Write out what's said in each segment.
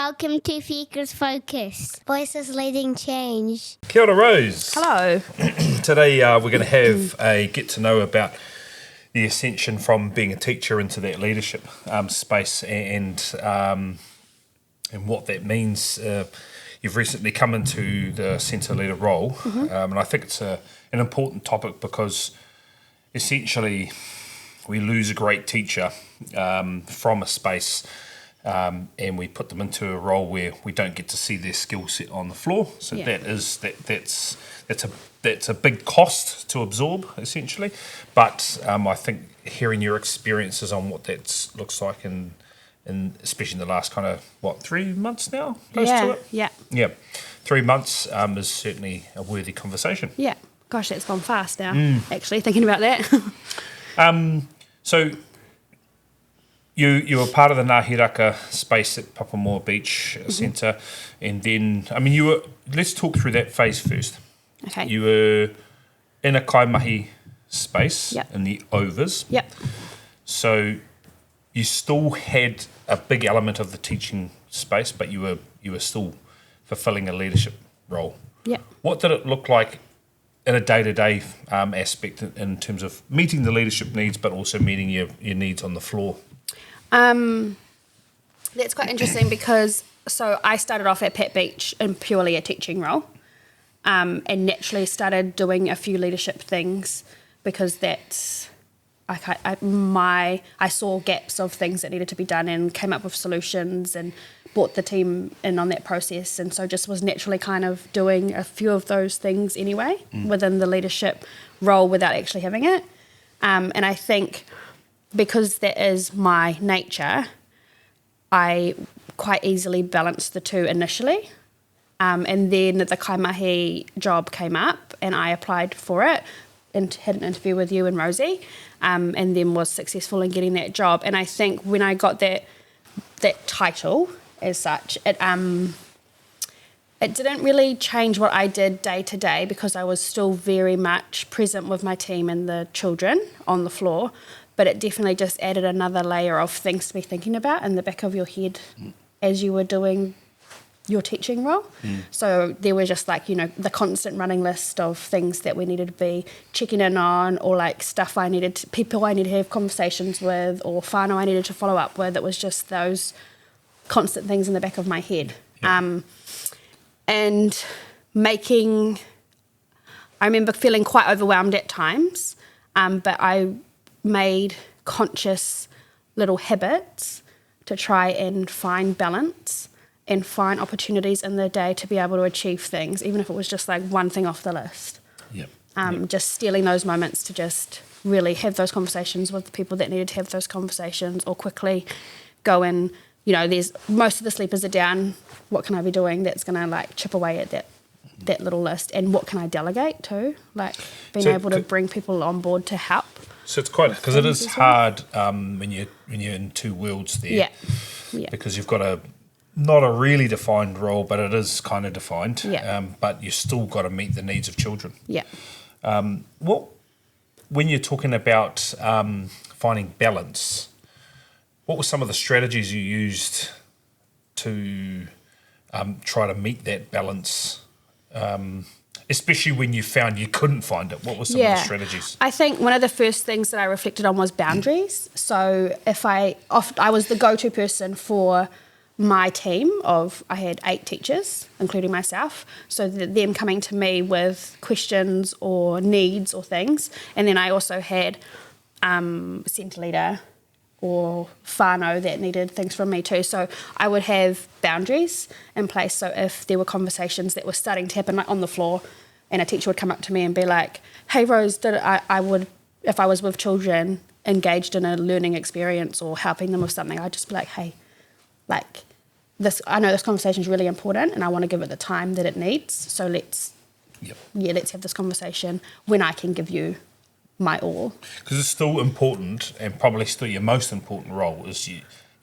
Welcome to Fika's Focus. Voices leading change. Kia ora, Rose. Hello. Today we're going to have a get to know about the ascension from being a teacher into that leadership space and what that means. You've recently come into the centre leader role, and I think it's an important topic because essentially we lose a great teacher from a space and we put them into a role where we don't get to see their skill set on the floor. So that's a big cost to absorb, essentially. But I think hearing your experiences on what that looks like in especially in the last kind of, 3 months now? Close to it? Yeah. 3 months is certainly a worthy conversation. Yeah. Gosh, that's gone fast now, actually, thinking about that. So you were part of the Ngāhi space at Papamoa Beach Centre, and then, let's talk through that phase first. Okay. You were in a Kaimahi space in the overs. Yep. So you still had a big element of the teaching space, but you were still fulfilling a leadership role. Yep. What did it look like in a day-to-day aspect in terms of meeting the leadership needs, but also meeting your needs on the floor? That's quite interesting because I started off at Pat Beach in purely a teaching role, and naturally started doing a few leadership things because that's I saw gaps of things that needed to be done and came up with solutions and brought the team in on that process, and so just was naturally kind of doing a few of those things anyway within the leadership role without actually having it, and I think because that is my nature, I quite easily balanced the two initially, and then the Kaimahi job came up and I applied for it and had an interview with you and Rosie, and then was successful in getting that job. And I think when I got that title as such, it didn't really change what I did day to day because I was still very much present with my team and the children on the floor, but it definitely just added another layer of things to be thinking about in the back of your head as you were doing your teaching role. So there was just the constant running list of things that we needed to be checking in on, or stuff people I needed to have conversations with, or whānau I needed to follow up with. It was just those constant things in the back of my head. And I remember feeling quite overwhelmed at times, but I made conscious little habits to try and find balance and find opportunities in the day to be able to achieve things, even if it was just one thing off the list. Just stealing those moments to just really have those conversations with the people that needed to have those conversations, or quickly go in, there's most of the sleepers are down, what can I be doing that's going to chip away at that little list, and what can I delegate too, being able to bring people on board to help. So it's quite, because it is hard when you're in two worlds there, because you've got not a really defined role, but it is kind of defined, but you still got to meet the needs of children. When you're talking about finding balance, what were some of the strategies you used to try to meet that balance, especially when you found you couldn't find it? What were some of the strategies? I think one of the first things that I reflected on was boundaries. So if I was the go-to person for my team I had 8 teachers, including myself, so them coming to me with questions or needs or things, and then I also had centre leader or whānau that needed things from me too. So I would have boundaries in place. So if there were conversations that were starting to happen on the floor, and a teacher would come up to me and be like, "Hey Rose, I would, if I was with children engaged in a learning experience or helping them with something, I'd just be like, hey, I know this conversation is really important and I want to give it the time that it needs. So let's have this conversation when I can give you my all." Because it's still important, and probably still your most important role is your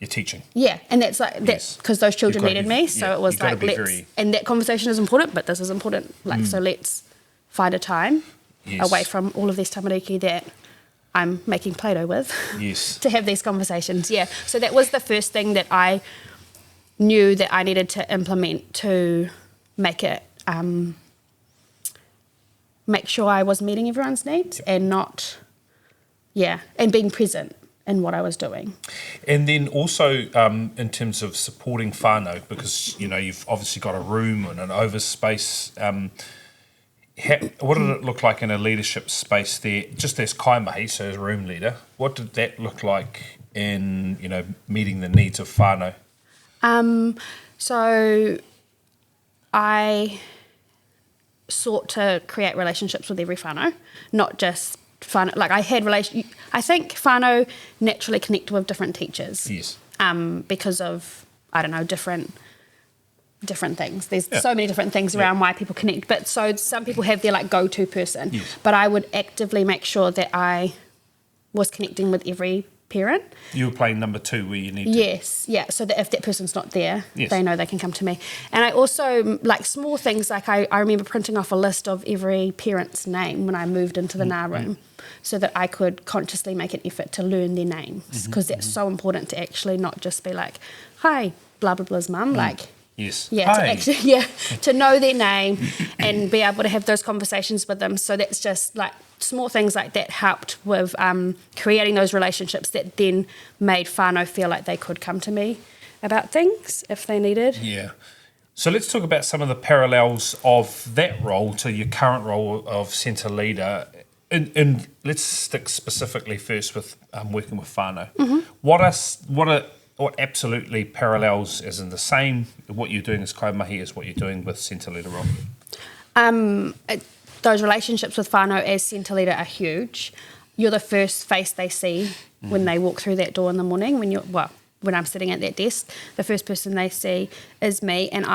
teaching. Yeah, and that's because those children needed me. So it was and that conversation is important, but this is important. So let's find a time away from all of this tamariki that I'm making Play-Doh with to have these conversations. Yeah, so that was the first thing that I knew that I needed to implement to make it, make sure I was meeting everyone's needs and not, and being present in what I was doing. And then also in terms of supporting whānau, because, you know, you've obviously got a room and an overspace. What did it look like in a leadership space there, just as Kaimahi, so as room leader? What did that look like in, you know, meeting the needs of whānau? So I sought to create relationships with every whānau, not just whānau. Like I think whānau naturally connect with different teachers. Yes. Because of, I don't know, different things. There's so many different things around why people connect. But so some people have their like go-to person. Yes. But I would actively make sure that I was connecting with every parent. You were playing number 2 where you need to. Yes, yeah. So that if that person's not there, Yes. they know they can come to me. And I also, like small things, like I remember printing off a list of every parent's name when I moved into the NA room so that I could consciously make an effort to learn their names because that's so important to actually not just be like, hi, blah, blah, blah's mum, like... Yes. Yeah, Hi. to actually, to know their name and be able to have those conversations with them. So that's just like small things like that helped with creating those relationships that then made whānau feel like they could come to me about things if they needed. Yeah. So let's talk about some of the parallels of that role to your current role of centre leader. And let's stick specifically first with working with whānau. What absolutely parallels, as in the same, what you're doing as Kaimahi is what you're doing with centre leader role? Those relationships with whānau as centre leader are huge. You're the first face they see when they walk through that door in the morning. When I'm sitting at that desk, the first person they see is me, and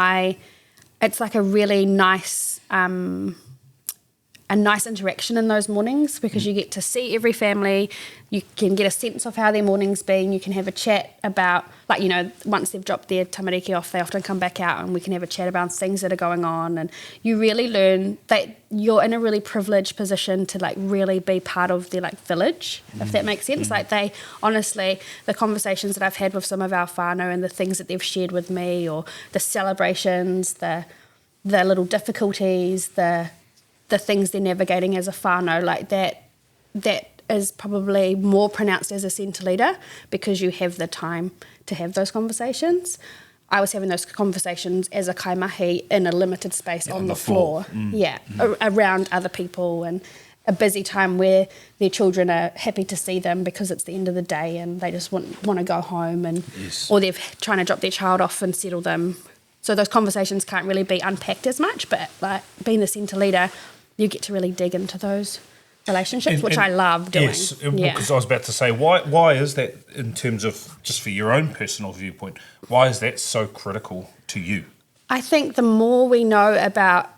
it's like a really nice interaction in those mornings because you get to see every family, you can get a sense of how their morning's been, you can have a chat about, like, you know, once they've dropped their tamariki off, they often come back out and we can have a chat about things that are going on, and you really learn that you're in a really privileged position to like really be part of their like village, if that makes sense. Like they, honestly, the conversations that I've had with some of our whānau and the things that they've shared with me, or the celebrations, the little difficulties, the things they're navigating as a whānau, like that is probably more pronounced as a centre leader because you have the time to have those conversations. I was having those conversations as a Kaimahi in a limited space on the floor. Around other people, and a busy time where their children are happy to see them because it's the end of the day and they just want to go home, and or they're trying to drop their child off and settle them. So those conversations can't really be unpacked as much, but like being the centre leader, you get to really dig into those relationships, which I love doing. Yes, because I was about to say, why is that, in terms of just for your own personal viewpoint, why is that so critical to you? I think the more we know about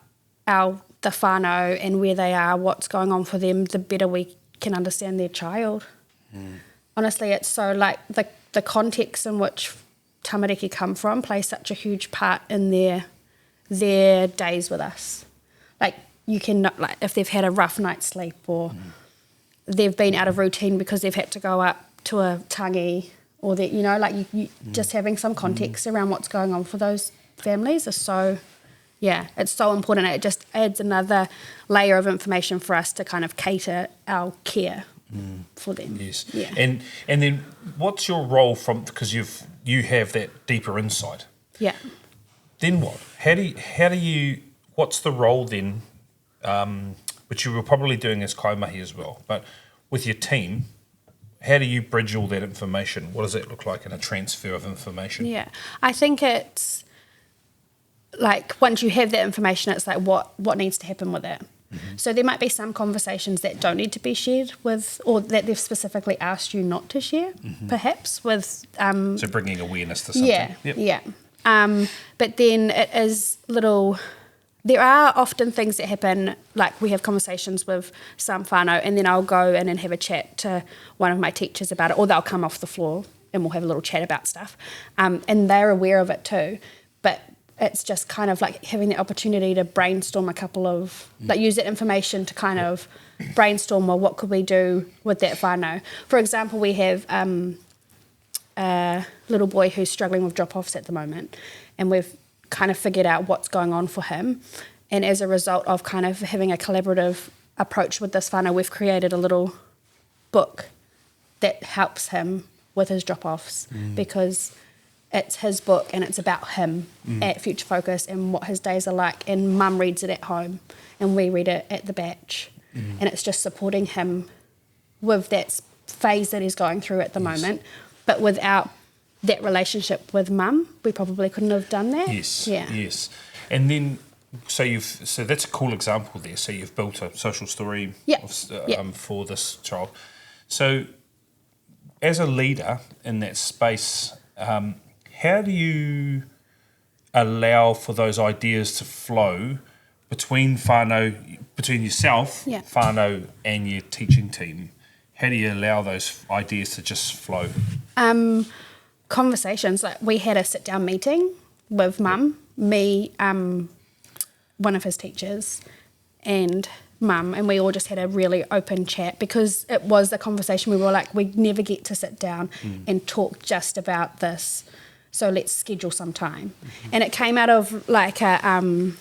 the whānau and where they are, what's going on for them, the better we can understand their child. Honestly, it's so like the context in which tamariki come from plays such a huge part in their days with us. Like, you can, like, if they've had a rough night's sleep or they've been out of routine because they've had to go up to a tangi, or that, you know, like you just having some context around what's going on for those families is so, it's so important. It just adds another layer of information for us to kind of cater our care for them. Yes. Yeah. And then what's your role because you have that deeper insight. Yeah. Then what? How do you what's the role then? Which you were probably doing as Kaimahi as well, but with your team, how do you bridge all that information? What does that look like in a transfer of information? Yeah, I think it's like once you have that information, it's like what needs to happen with it. So there might be some conversations that don't need to be shared with, or that they've specifically asked you not to share, perhaps with. So bringing awareness to something. Yeah. But then it is little. There are often things that happen, like we have conversations with some whānau, and then I'll go in and have a chat to one of my teachers about it, or they'll come off the floor and we'll have a little chat about stuff. And they're aware of it too. But it's just kind of like having the opportunity to brainstorm a couple of, like use that information to kind of brainstorm, well, what could we do with that whānau? For example, we have a little boy who's struggling with drop-offs at the moment, and we've kind of figured out what's going on for him. And as a result of kind of having a collaborative approach with this whānau, we've created a little book that helps him with his drop-offs because it's his book and it's about him at Future Focus and what his days are like, and mum reads it at home and we read it at the batch, and it's just supporting him with that phase that he's going through at the moment. But without that relationship with mum, we probably couldn't have done that. Yes. And then so that's a cool example there. So you've built a social story for this child. So as a leader in that space, how do you allow for those ideas to flow between yourself, whānau, and your teaching team? How do you allow those ideas to just flow? Conversations. Like we had a sit-down meeting with mum, me, one of his teachers, and mum, and we all just had a really open chat because it was the conversation we were like, we never get to sit down and talk just about this, so let's schedule some time. And it came out of like a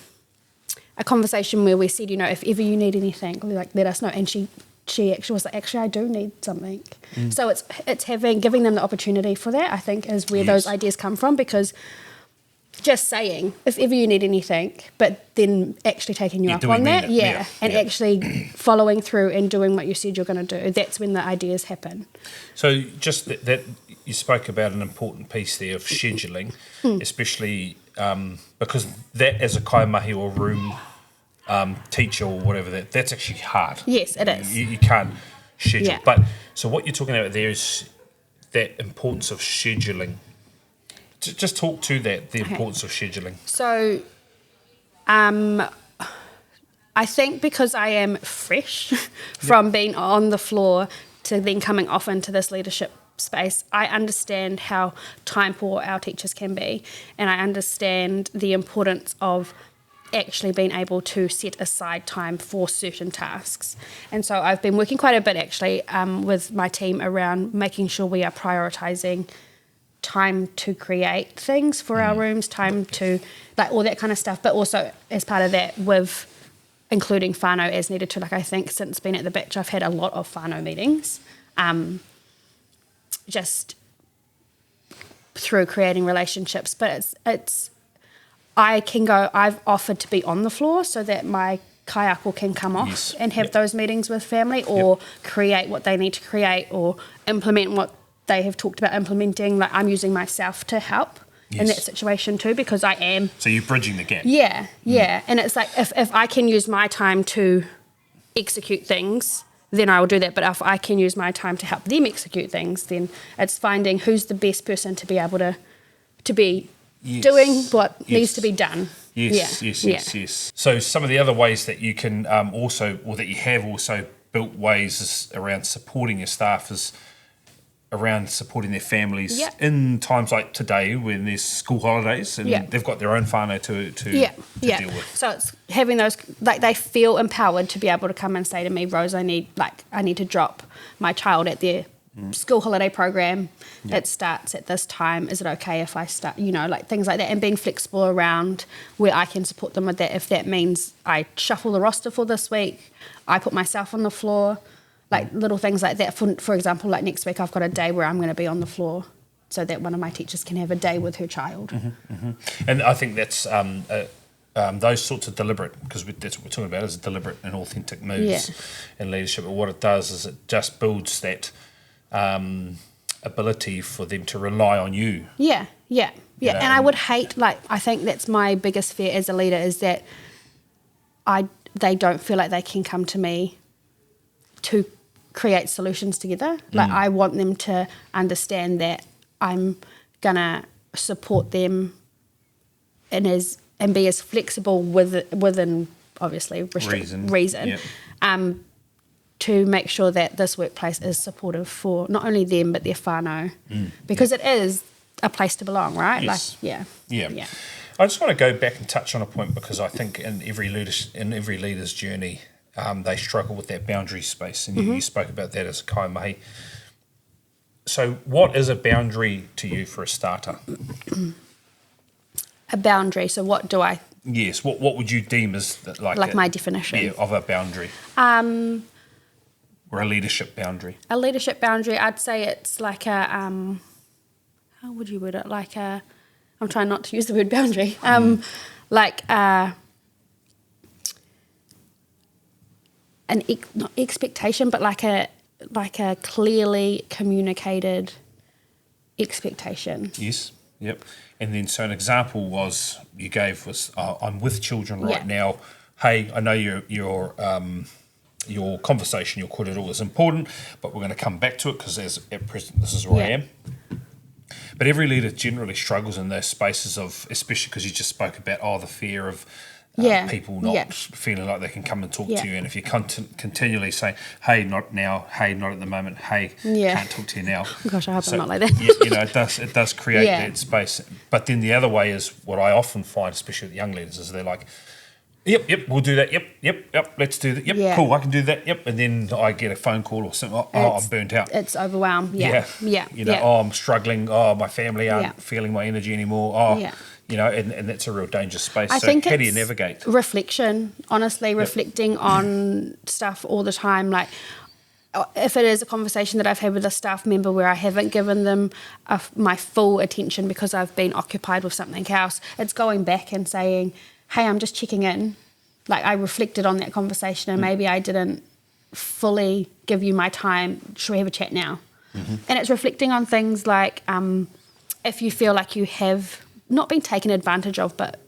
conversation where we said, if ever you need anything, like let us know. And she actually was like, actually I do need something. So it's giving them the opportunity for that, I think, is where those ideas come from, because just saying, if ever you need anything, but then actually taking you up on that, and actually following through and doing what you said you're going to do, that's when the ideas happen. So just that you spoke about an important piece there of scheduling, especially because that as a kaimahi or room teacher or whatever, that's actually hard. Yes, it is. You can't schedule. But so what you're talking about there is that importance of scheduling. Just talk to the importance of scheduling. So, I think because I am fresh from being on the floor to then coming off into this leadership space, I understand how time poor our teachers can be, and I understand the importance of actually being able to set aside time for certain tasks. And so I've been working quite a bit actually with my team around making sure we are prioritising time to create things for our rooms, time to like all that kind of stuff, but also as part of that with including whānau as needed to. Like I think since being at the batch I've had a lot of whānau meetings just through creating relationships, but I've offered to be on the floor so that my kaiako can come off and have those meetings with family, or create what they need to create, or implement what they have talked about implementing. Like I'm using myself to help in that situation too, because I am. So you're bridging the gap. Yeah. And it's like if I can use my time to execute things, then I will do that. But if I can use my time to help them execute things, then it's finding who's the best person to be able to be doing what needs to be done. Yes. So some of the other ways that you can that you have also built ways is around supporting your staff is around supporting their families in times like today when there's school holidays and they've got their own whānau to deal with. So it's having those, like they feel empowered to be able to come and say to me, Rose, I need to drop my child at their school holiday program. It starts at this time. Is it okay if I start, like things like that, and being flexible around where I can support them with that. If that means I shuffle the roster for this week, I put myself on the floor, like little things like that. For example, like next week I've got a day where I'm going to be on the floor so that one of my teachers can have a day with her child. And I think that's those sorts of deliberate, because that's what we're talking about, is deliberate and authentic moves in leadership. But what it does is it just builds that ability for them to rely on you. Yeah. And I would hate, I think that's my biggest fear as a leader, is that they don't feel like they can come to me to create solutions together. I want them to understand that I'm gonna support them and be as flexible within obviously reason. To make sure that this workplace is supportive for not only them but their whānau, because it is a place to belong, right? Yes. I just want to go back and touch on a point, because I think in every leader's journey, they struggle with that boundary space, and you spoke about that as a kaimahi. So what is a boundary to you for a starter? A boundary. So what do I... Yes, what would you deem as Like my definition? of a boundary? Or a leadership boundary? A leadership boundary, I'd say it's like a... how would you word it? Like a... I'm trying not to use the word boundary. Like a... not expectation, but like a clearly communicated expectation. Yes, yep. And then, so an example you gave was, I'm with children right now. Hey, I know your conversation, your korero is important, but we're going to come back to it because at present this is where I am. But every leader generally struggles in those spaces of, especially because you just spoke about, the fear of people not feeling like they can come and talk to you. And if you continually say, hey, not now, hey, not at the moment, hey, can't talk to you now. Gosh, I hope I'm not like that. It does create that space. But then the other way is what I often find, especially with young leaders, is they're like, yep, we'll do that, yep, let's do that, cool, I can do that, and then I get a phone call or something, I'm burnt out. It's overwhelmed, I'm struggling, my family aren't feeling my energy anymore, and that's a real dangerous space. I so think how do you navigate? Reflection, honestly, reflecting on stuff all the time. Like, if it is a conversation that I've had with a staff member where I haven't given them my full attention because I've been occupied with something else, it's going back and saying, hey, I'm just checking in. Like, I reflected on that conversation and maybe I didn't fully give you my time. Should we have a chat now? Mm-hmm. And it's reflecting on things like if you feel like you have not been taken advantage of, but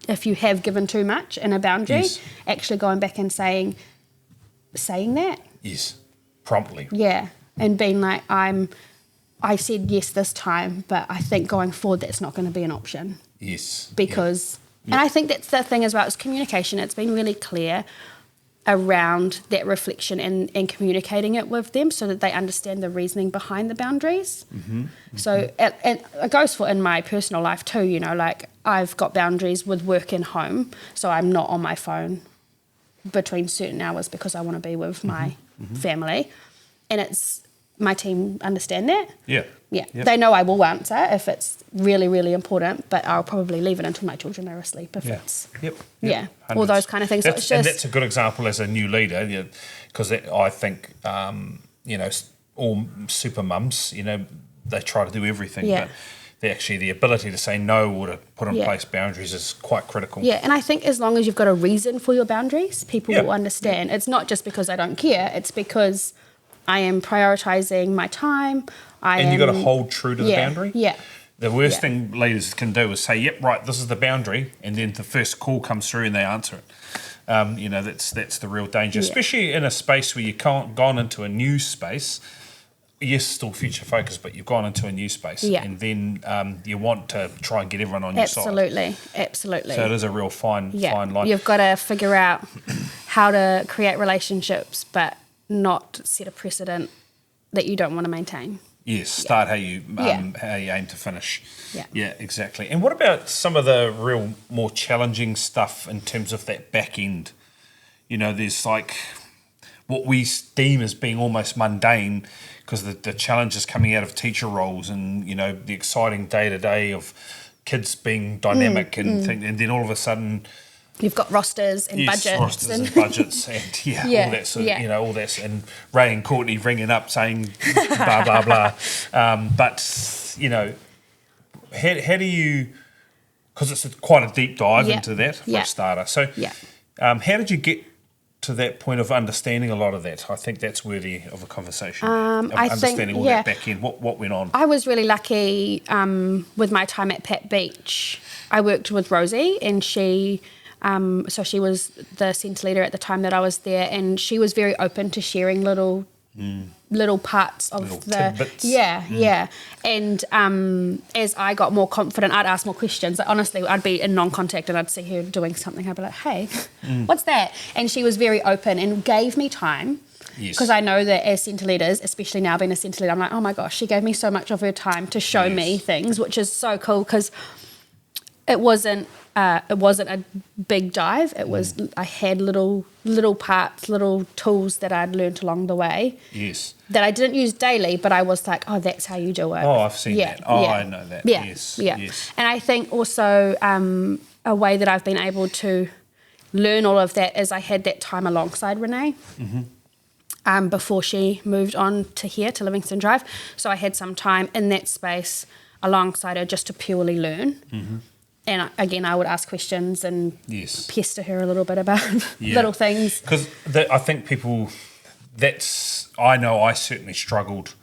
if you have given too much in a boundary, actually going back and saying that. Yes, promptly. Yeah, and being like, I said yes this time, but I think going forward that's not going to be an option. Yes. Because, and I think that's the thing as well, it's communication. It's been really clear around that reflection and communicating it with them so that they understand the reasoning behind the boundaries. Mm-hmm. So and it goes for in my personal life too, like I've got boundaries with work and home, so I'm not on my phone between certain hours because I want to be with my family, and it's my team understand that. Yeah. They know I will answer if it's really, really important, but I'll probably leave it until my children are asleep if it's... all those kind of things. So it's just, and that's a good example as a new leader, because I think, all super mums, they try to do everything, but the ability to say no or to put in place boundaries is quite critical. Yeah, and I think as long as you've got a reason for your boundaries, people will understand. It's not just because I don't care, it's because I am prioritising my time. And you've got to hold true to the boundary. Yeah. The worst thing leaders can do is say, yep, right, this is the boundary, and then the first call comes through and they answer it. That's the real danger, especially in a space where you've gone into a new space. Yes, still future focused, but you've gone into a new space, and then you want to try and get everyone on your side. Absolutely. So it is a real fine line. You've got to figure out how to create relationships, but not set a precedent that you don't want to maintain. Yes, start how you aim to finish. Yeah, exactly. And what about some of the real more challenging stuff in terms of that back end? There's like what we deem as being almost mundane because the challenges coming out of teacher roles and, the exciting day-to-day of kids being dynamic and then all of a sudden... You've got rosters and budgets. And budgets and all that sort of, all that. And Ray and Courtney ringing up saying blah, blah, blah. But, how do you, because it's quite a deep dive into that for a starter. So how did you get to that point of understanding a lot of that? I think that's worthy of a conversation. Understanding all that back end, what went on. I was really lucky with my time at Pat Beach. I worked with Rosie and she... so she was the centre leader at the time that I was there, and she was very open to sharing little parts of little tidbits. And as I got more confident, I'd ask more questions. Like, honestly, I'd be in non-contact and I'd see her doing something. I'd be like, hey, what's that? And she was very open and gave me time. Because I know that as centre leaders, especially now being a centre leader, I'm like, oh my gosh, she gave me so much of her time to show me things, which is so cool because it wasn't a big dive. It was I had little parts, little tools that I'd learnt along the way. Yes. That I didn't use daily, but I was like, oh, that's how you do it. Oh, I've seen that. Oh, I know that. Yeah, Yes. yeah. Yes. And I think also a way that I've been able to learn all of that is I had that time alongside Renee. Before she moved on to here, to Livingston Drive. So I had some time in that space alongside her just to purely learn. And again, I would ask questions and pester her a little bit about little things. Because I think people, I know I certainly struggled.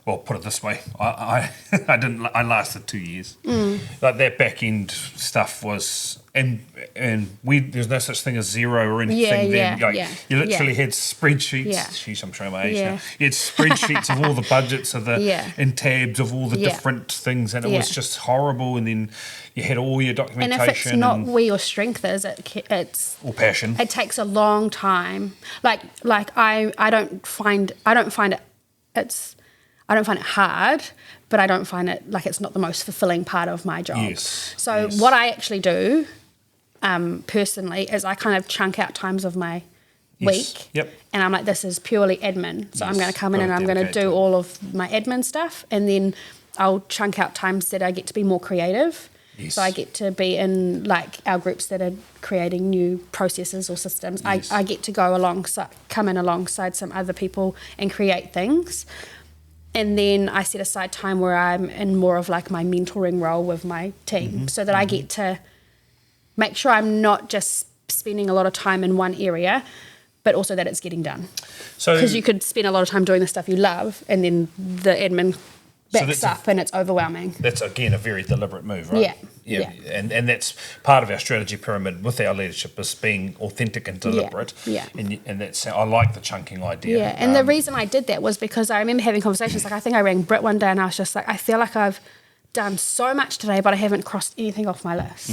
Well, put it this way, I lasted 2 years. Like that back end stuff was, and there's no such thing as zero or anything then. You literally had spreadsheets. Sheesh, I'm showing my age now. You had spreadsheets of all the budgets of and tabs of all the different things, and it was just horrible. And then you had all your documentation. And if it's not where your strength is, it's or passion. It takes a long time. Like I don't find it hard, but I don't find it like it's not the most fulfilling part of my job. So what I actually do personally is I kind of chunk out times of my week and I'm like, this is purely admin. So I'm going to come in and I'm going to do all of my admin stuff, and then I'll chunk out times that I get to be more creative. So I get to be in like our groups that are creating new processes or systems. I get to come in alongside some other people and create things. And then I set aside time where I'm in more of like my mentoring role with my team, so that I get to make sure I'm not just spending a lot of time in one area, but also that it's getting done. So because you could spend a lot of time doing the stuff you love, and then the admin backs up and it's overwhelming. That's again a very deliberate move, right? Yeah. And that's part of our strategy pyramid with our leadership, is being authentic and deliberate. And that's I like the chunking idea. And the reason I did that was because I remember having conversations. Like I think I rang Britt one day and I was just like, I feel like I've done so much today, but I haven't crossed anything off my list.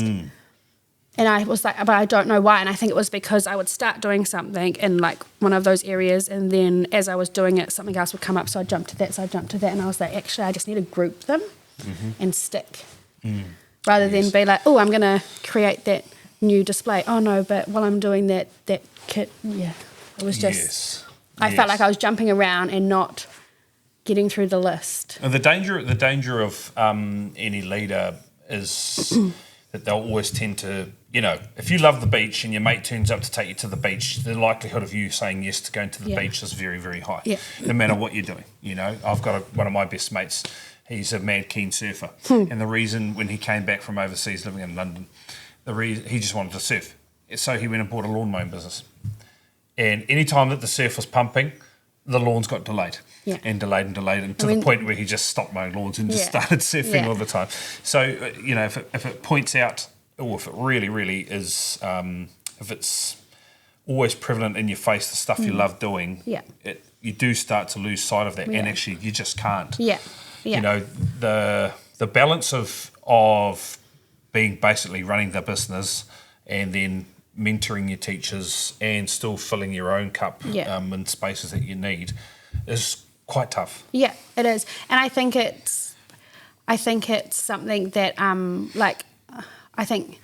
And I was like, but I don't know why. And I think it was because I would start doing something in like one of those areas, and then as I was doing it, something else would come up. So I'd jump to that, and I was like, actually, I just need to group them and stick. Rather than be like, oh, I'm going to create that new display. Oh, no, but while I'm doing that kit, it was just, I felt like I was jumping around and not getting through the list. And the danger of any leader is that they'll always tend to, if you love the beach and your mate turns up to take you to the beach, the likelihood of you saying yes to going to the beach is very, very high, no matter what you're doing. I've got one of my best mates. He's a mad keen surfer. And the reason when he came back from overseas living in London, he just wanted to surf. So he went and bought a lawn mowing business. And any time that the surf was pumping, the lawns got delayed and delayed and to the point where he just stopped mowing lawns and just started surfing all the time. So, if it points out, or if it really, really is, if it's always prevalent in your face, the stuff you love doing, you do start to lose sight of that. And actually, you just can't. The balance of being basically running the business and then mentoring your teachers and still filling your own cup in spaces that you need is quite tough. Yeah, it is. And I think it's something that I think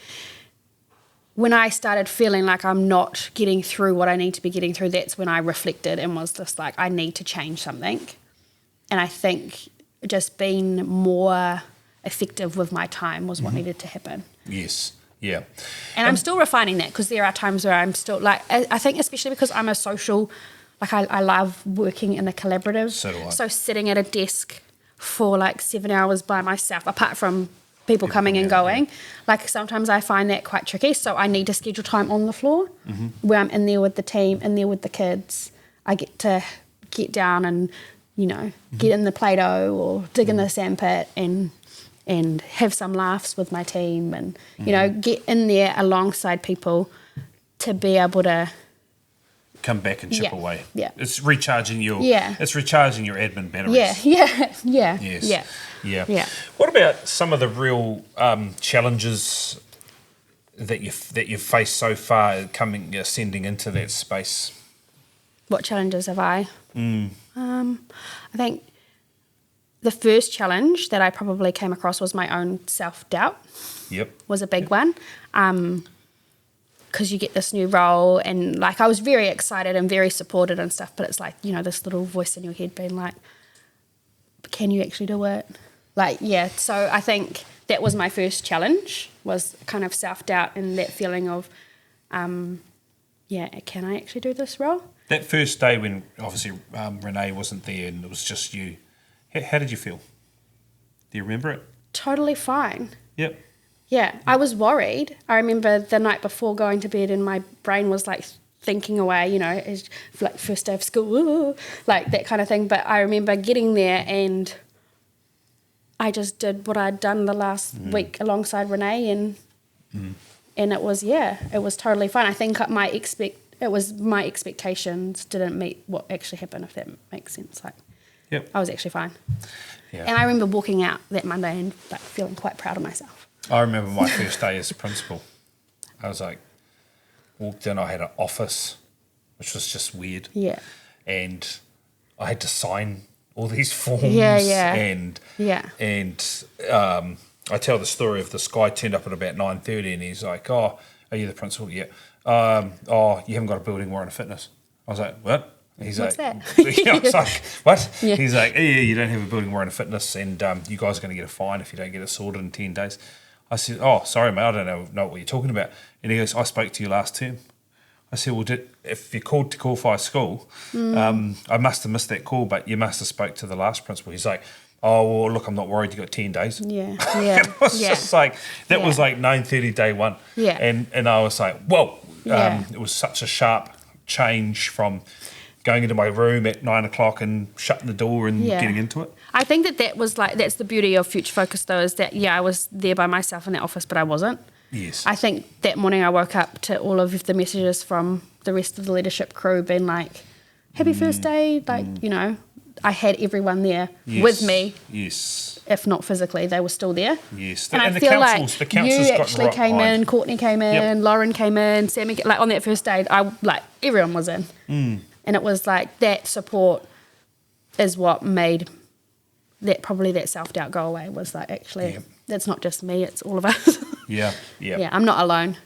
when I started feeling like I'm not getting through what I need to be getting through, that's when I reflected and was just like, I need to change something. And I think just being more effective with my time was what needed to happen. Yes. Yeah. And I'm still refining that, because there are times where I'm still like, I think especially because I'm a social, like I love working in a collaborative. So do I. So sitting at a desk for like 7 hours by myself, apart from people coming and going, like sometimes I find that quite tricky. So I need to schedule time on the floor where I'm in there with the team, in there with the kids. I get to get down and, get in the Play-Doh or dig in the sandpit and have some laughs with my team and, get in there alongside people to be able to come back and chip away. Yeah. It's recharging your admin batteries. Yeah. What about some of the real challenges that you've faced so far ascending into that space? What challenges have I? I think the first challenge that I probably came across was my own self-doubt. Yep. Was a big one. Because you get this new role, and like I was very excited and very supported and stuff, but it's like, you know, this little voice in your head being like, can you actually do it? Like, yeah, so I think that was my first challenge, was kind of self-doubt and that feeling of, can I actually do this role? That first day when obviously Renee wasn't there and it was just you, how did you feel? Do you remember it? Totally fine. Yep. Yeah, I was worried. I remember the night before going to bed and my brain was like thinking away, you know, it's like first day of school, ooh, like that kind of thing. But I remember getting there and I just did what I'd done the last week alongside Renee, and it was totally fine. I think my expectations didn't meet what actually happened, if that makes sense. Like, Yep. I was actually fine. Yeah. And I remember walking out that Monday and like feeling quite proud of myself. I remember my first day as principal. I was like, walked in, I had an office, which was just weird. Yeah. And I had to sign all these forms. Yeah. And I tell the story of this guy turned up at about 9:30 and he's like, oh, are you the principal? Yeah. You haven't got a building warrant of fitness. I was like, what? He's What's like, that? yeah, I was like, what? Yeah. He's like, yeah, you don't have a building warrant of fitness, and you guys are going to get a fine if you don't get it sorted in 10 days. I said, oh, sorry, mate, I don't know what you're talking about. And he goes, I spoke to you last term. I said, well, if you're called to qualify school, I must have missed that call, but you must have spoke to the last principal. He's like, oh, well, look, I'm not worried, you got 10 days. Yeah. It was just like, that was like 9:30 day one. Yeah. And I was like, whoa. Yeah. It was such a sharp change from going into my room at 9 o'clock and shutting the door and getting into it. I think that was like, that's the beauty of Future Focus though, is that, I was there by myself in the office, but I wasn't. Yes. I think that morning I woke up to all of the messages from the rest of the leadership crew being like, happy first day, like, you know, I had everyone there with me. Yes. If not physically, they were still there. Yes. And I the feel council's like got you right actually came behind. in, Courtney came in, Lauren came in, Sammy, like on that first day, everyone was in. And it was like that support is what made that self-doubt go away, was like, actually, that's not just me, it's all of us. Yeah. Yeah, I'm not alone.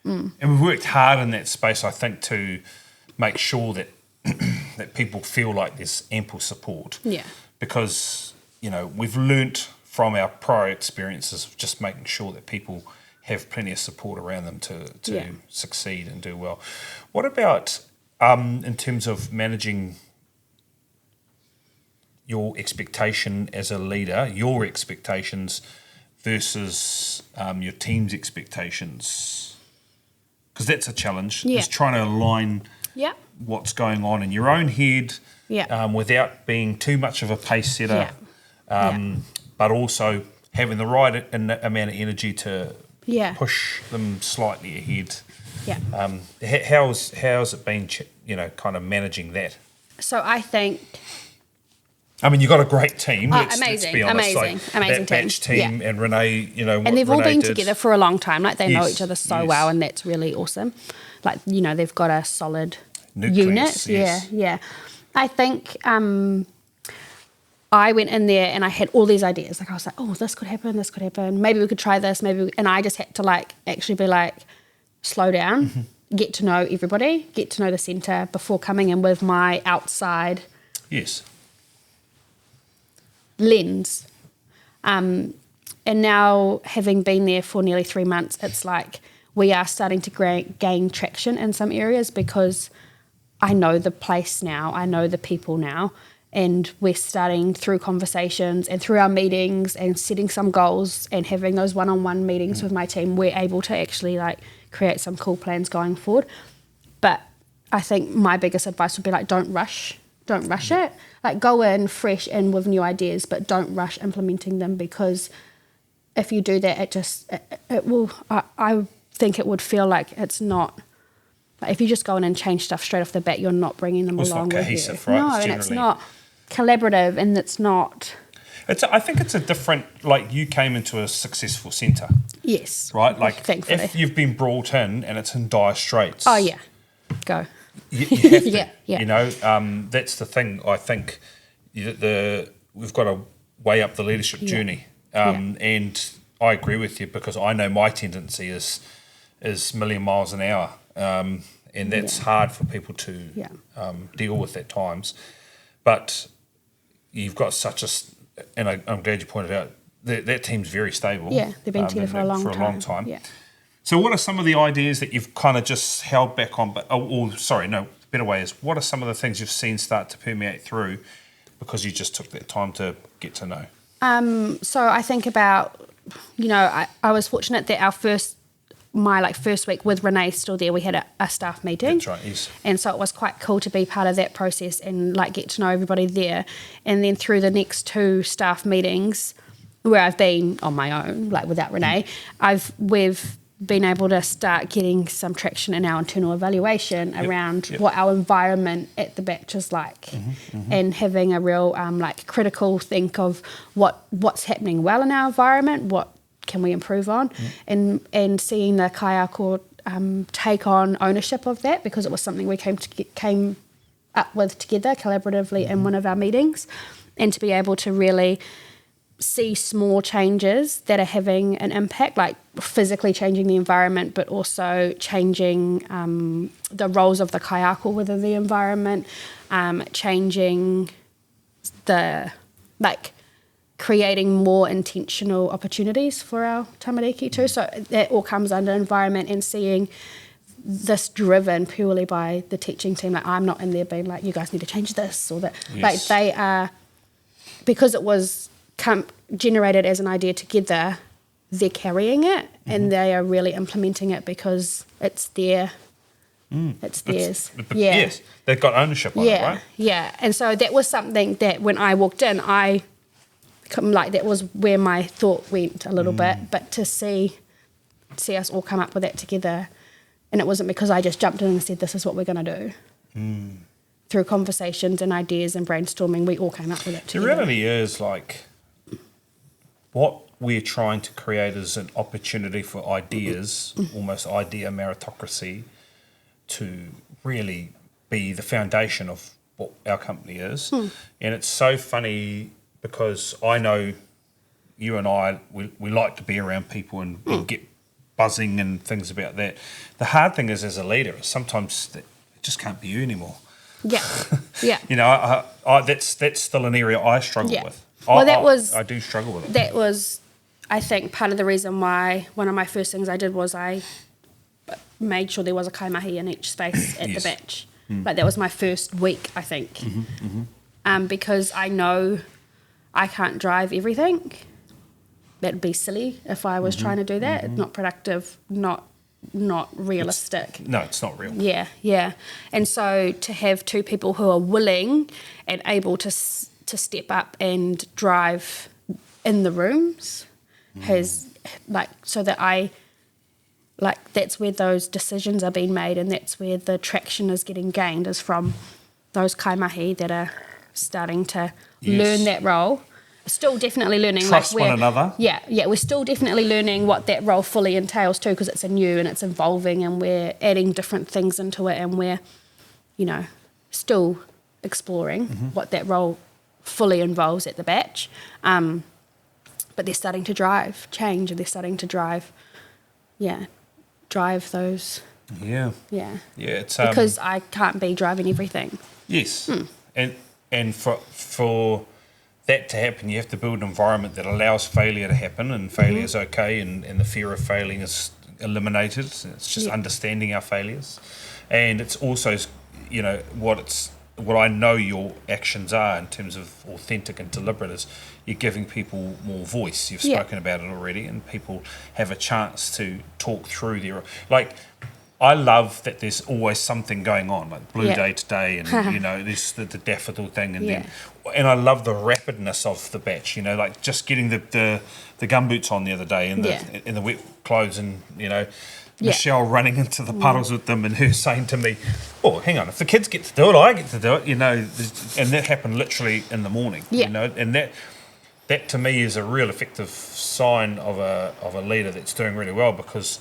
And we've worked hard in that space, I think, to make sure that that people feel like there's ample support. Yeah. Because, you know, we've learnt from our prior experiences of just making sure that people have plenty of support around them to succeed and do well. What about in terms of managing your expectation as a leader, your expectations versus your team's expectations? Because that's a challenge, is trying to align what's going on in your own head without being too much of a pace setter, but also having the right amount of energy to push them slightly ahead. Yeah. How's it been, kind of managing that? So I think... I mean, you've got a great team. Amazing team. That Batch team and Renee, and they've all been together for a long time. Like, they know Yes, each other so yes. well, and that's really awesome. Like, they've got a solid Nucleus, unit. yes. Yeah. I think I went in there and I had all these ideas. Like, I was like, oh, this could happen. Maybe we could try this. And I just had to actually be slow down, get to know everybody, get to know the centre before coming in with my outside lens. And now, having been there for nearly 3 months, it's like we are starting to gain traction in some areas, because I know the place now, I know the people now, and we're starting through conversations and through our meetings and setting some goals and having those one-on-one meetings with my team, we're able to actually create some cool plans going forward. But I think my biggest advice would be don't rush it. Go in fresh and with new ideas, but don't rush implementing them, because if you do that, it will. I think it would feel like it's not. If you just go in and change stuff straight off the bat, you're not bringing them along with you. It's not cohesive, right? No, and it's not collaborative, and it's not. I think it's a different. You came into a successful centre. Yes. Right. Thankfully. If you've been brought in and it's in dire straits. Oh yeah, go. You have to. Yeah. That's the thing. I think we've got way up the leadership journey. And I agree with you, because I know my tendency is million miles an hour, and that's hard for people to deal with at times. But you've got and I'm glad you pointed out that team's very stable. Yeah, they've been together for a long time. Yeah. So what are some of the ideas that you've kind of just held back on? Better way is, what are some of the things you've seen start to permeate through because you just took that time to get to know? So I think about, I was fortunate that my first week with Renee still there, we had a staff meeting. That's right, yes. And so it was quite cool to be part of that process and get to know everybody there. And then through the next 2 staff meetings where I've been on my own, without Renee, we've been able to start getting some traction in our internal evaluation around what our environment at the Batch is like, and having a real critical think of what's happening well in our environment, what can we improve on, and seeing the kaiako take on ownership of that, because it was something we came up with together collaboratively in one of our meetings, and to be able to really see small changes that are having an impact, like physically changing the environment, but also changing the roles of the kaiako within the environment, changing creating more intentional opportunities for our tamariki too. So that all comes under environment, and seeing this driven purely by the teaching team. I'm not in there being you guys need to change this or that. Yes. They are, because it was generated as an idea together, they're carrying it, and they are really implementing it because it's theirs. Yes, they've got ownership on it, right? Yeah, and so that was something that when I walked in, that was where my thought went a little bit, but to see us all come up with that together, and it wasn't because I just jumped in and said, this is what we're going to do. Through conversations and ideas and brainstorming, we all came up with it together. It really is what we're trying to create is an opportunity for ideas, almost idea meritocracy, to really be the foundation of what our company is. And it's so funny because I know you and I, we like to be around people and get buzzing and things about that. The hard thing is, as a leader, sometimes it just can't be you anymore. Yeah. That's still an area I struggle with. Well, I do struggle with it. That was, I think, part of the reason why one of my first things I did was I made sure there was a kaimahi in each space at the Batch. That was my first week, I think. Because I know I can't drive everything. That'd be silly if I was trying to do that. It's not productive, not realistic. It's not real. Yeah. And so to have 2 people who are willing and able to step up and drive in the rooms has so that that's where those decisions are being made, and that's where the traction is getting gained, is from those kaimahi that are starting to learn that role. Still definitely learning. Trust one another. Yeah, we're still definitely learning what that role fully entails too, because it's new and it's evolving, and we're adding different things into it, and we're, still exploring what that role fully involves at the Batch. But they're starting to drive change, and they're starting to drive those. Yeah. It's because I can't be driving everything. Yes, and for that to happen, you have to build an environment that allows failure to happen, and failure is okay, and the fear of failing is eliminated. It's just understanding our failures, and it's also, what I know your actions are in terms of authentic and deliberate is you're giving people more voice. You've spoken about it already, and people have a chance to talk through their I love that there's always something going on, like Blue Day today, and there's the daffodil thing, and and I love the rapidness of the Batch. Just getting the gumboots on the other day, and the wet clothes, and Michelle running into the puddles with them, and her saying to me, "Oh, hang on, if the kids get to do it, I get to do it." And that happened literally in the morning. And that to me is a real effective sign of a leader that's doing really well, because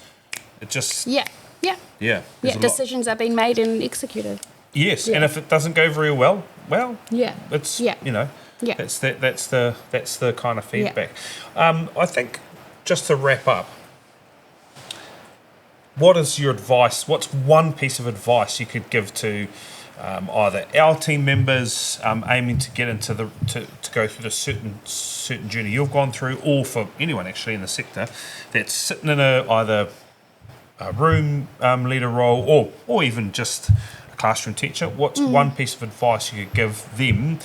it just decisions are being made and executed. Yes, and if it doesn't go very well, it's Yeah. That's the kind of feedback. I think just to wrap up, what is your advice? What's one piece of advice you could give to either our team members aiming to get into to go through the certain journey you've gone through, or for anyone actually in the sector that's sitting in either a room leader role or even just a classroom teacher? What's one piece of advice you could give them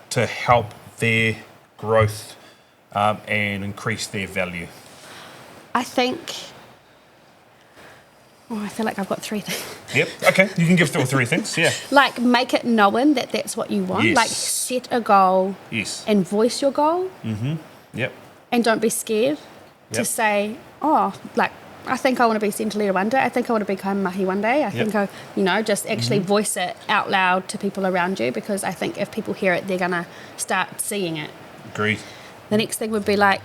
to help their growth and increase their value? I think. Oh, I feel like I've got 3 things. Yep. Okay. You can give 3 things. Yeah. Like, make it known that that's what you want. Yes. Like, set a goal. Yes. And voice your goal. Yep. And don't be scared to Yep. say, like, I think I want to be centre leader one day. I think I want to be Kaimahi one day. I think just actually voice it out loud to people around you, because I think if people hear it, they're going to start seeing it. Agreed. The next thing would be like,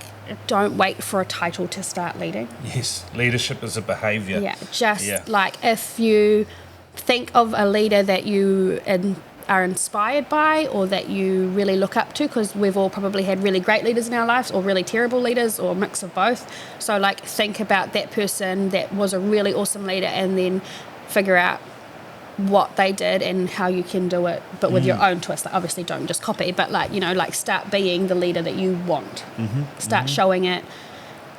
don't wait for a title to start leading. Yes. Leadership is a behaviour. Yeah, like if you think of a leader that you are inspired by or that you really look up to, because we've all probably had really great leaders in our lives or really terrible leaders or a mix of both. So like, think about that person that was a really awesome leader and then figure out what they did and how you can do it, but with your own twist. Like, obviously don't just copy, but like start being the leader that you want. Start showing it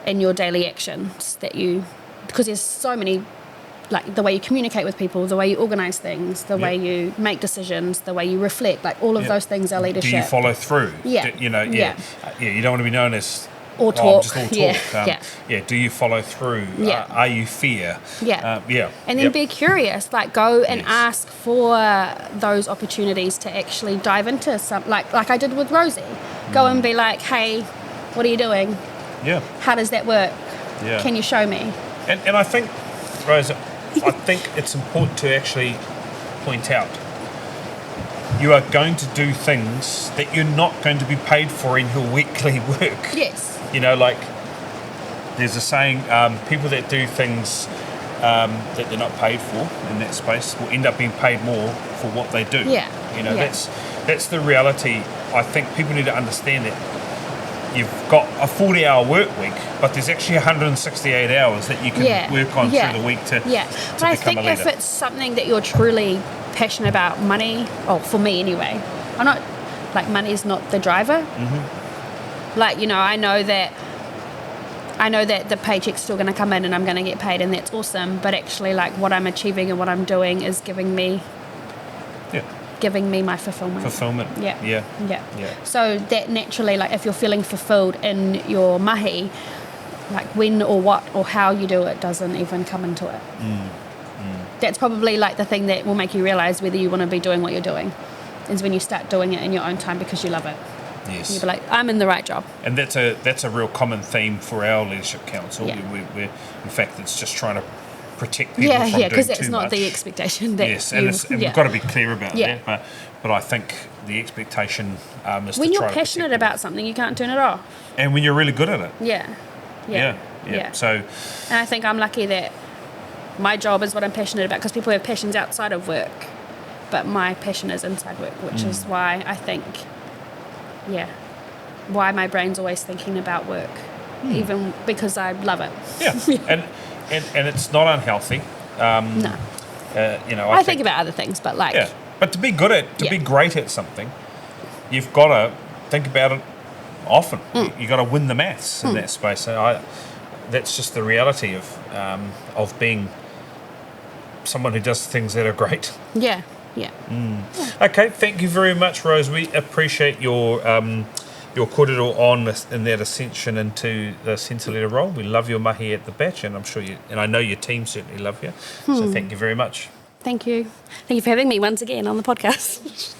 in your daily actions because there's so many, like the way you communicate with people, the way you organise things, the way you make decisions, the way you reflect, like all of those things are leadership. Do you follow through? Yeah. You don't want to be known as or talk. Just all talk. Do you follow through? Yeah. Are you fair? Yeah. And then be curious. Like, go and ask for those opportunities to actually dive into some. Like I did with Rosie. Go and be like, hey, what are you doing? Yeah. How does that work? Yeah. Can you show me? And I think, Rose, I think it's important to actually point out, you are going to do things that you're not going to be paid for in your weekly work. Yes. Like there's a saying, people that do things that they're not paid for in that space will end up being paid more for what they do. Yeah. That's the reality. I think people need to understand that you've got a 40-hour work week, but there's actually 168 hours that you can work on through the week to But become I think a leader. if it's something that you're truly passionate about, money, for me anyway, money is not the driver. Like, I know that the paycheck's still going to come in and I'm going to get paid, and that's awesome, but actually, like, what I'm achieving and what I'm doing is giving me my fulfillment. Yeah. So that naturally, like, if you're feeling fulfilled in your mahi, like, when or what or how you do it doesn't even come into it. That's probably like the thing that will make you realise whether you want to be doing what you're doing, is when you start doing it in your own time because you love it. Yes. You'll be like, I'm in the right job. And that's a real common theme for our leadership council. Yeah. We're in fact, it's just trying to protect people from doing too much. Because it's not the expectation that and we've got to be clear about that. But I think the expectation is when to you're try to passionate about something, you can't turn it off. and when you're really good at it. Yeah. So, and I think I'm lucky that my job is what I'm passionate about, because people have passions outside of work, but my passion is inside work, which is why I think, why my brain's always thinking about work, even because I love it. Yeah. And it's not unhealthy. No. I think about other things, but like... Yeah, but to be good at, be great at something, you've got to think about it often. You've got to win the maths in that space. So that's just the reality of being someone who does things that are great. Yeah. Okay, thank you very much, Rose. We appreciate your kōrero on in that ascension into the centre leader role. We love your mahi at the batch, and I'm sure I know your team certainly love you. So thank you very much. Thank you. Thank you for having me once again on the podcast.